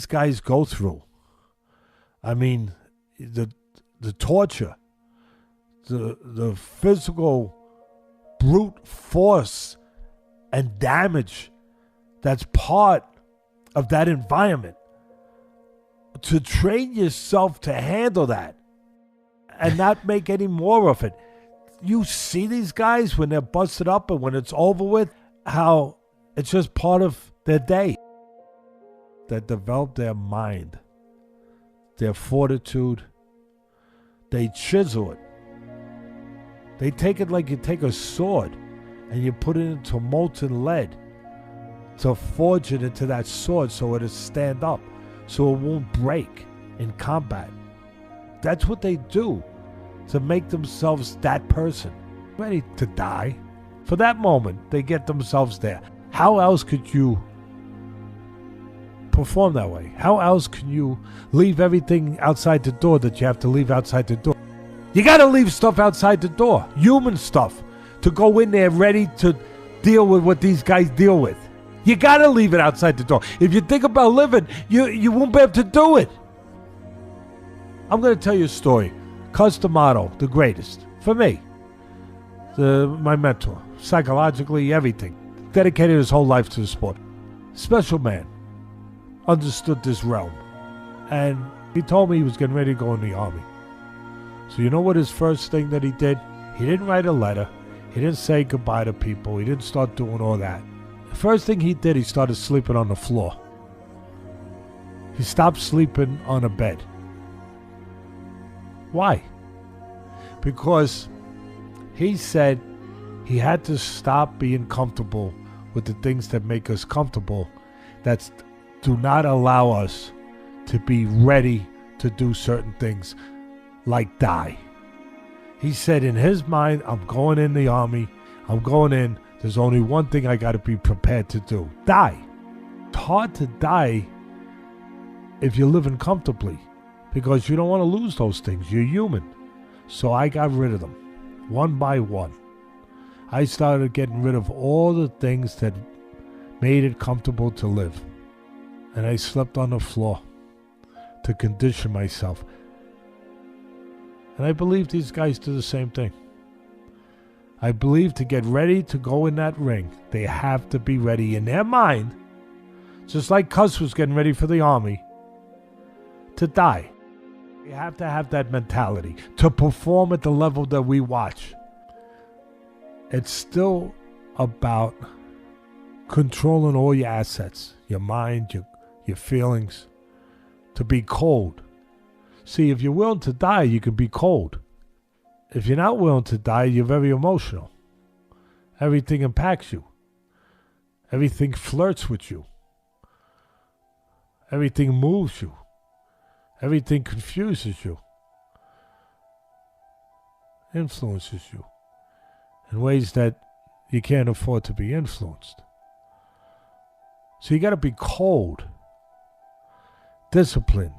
guys go through. I mean, the torture, the physical brute force and damage that's part of that environment. To train yourself to handle that and not make any more of it. You see these guys when they're busted up and when it's over with, how it's just part of their day. That develop their mind, their fortitude. They chisel it. They take it like you take a sword and you put it into molten lead to forge it into that sword so it'll stand up, so it won't break in combat. That's what they do to make themselves that person, ready to die. For that moment, they get themselves there. How else could you perform that way? How else can you leave everything outside the door that you have to leave outside the door? You got to leave stuff outside the door, human stuff, to go in there ready to deal with what these guys deal with. You got to leave it outside the door. If you think about living, you won't be able to do it. I'm going to tell you a story. Cus D'Amato, the greatest, for me, my mentor, psychologically, everything. Dedicated his whole life to the sport. Special man. Understood this realm. And he told me he was getting ready to go in the army. So you know what his first thing that he did? He didn't write a letter. He didn't say goodbye to people. He didn't start doing all that. The first thing he did, he started sleeping on the floor. He stopped sleeping on a bed. Why? Because he said he had to stop being comfortable with the things that make us comfortable, that do not allow us to be ready to do certain things, like die. He said in his mind, I'm going in the army, I'm going in, there's only one thing I got to be prepared to do: die. It's hard to die if you're living comfortably, because you don't want to lose those things. You're human. So I got rid of them, one by one. I started getting rid of all the things that made it comfortable to live. And I slept on the floor to condition myself. And I believe these guys do the same thing. I believe to get ready to go in that ring, they have to be ready in their mind, just like Cus was getting ready for the army, to die. You have to have that mentality to perform at the level that we watch. It's still about controlling all your assets, your mind, your feelings, to be cold. See, if you're willing to die, you can be cold. If you're not willing to die, you're very emotional. Everything impacts you. Everything flirts with you. Everything moves you. Everything confuses you. Influences you in ways that you can't afford to be influenced. So you got to be cold, disciplined,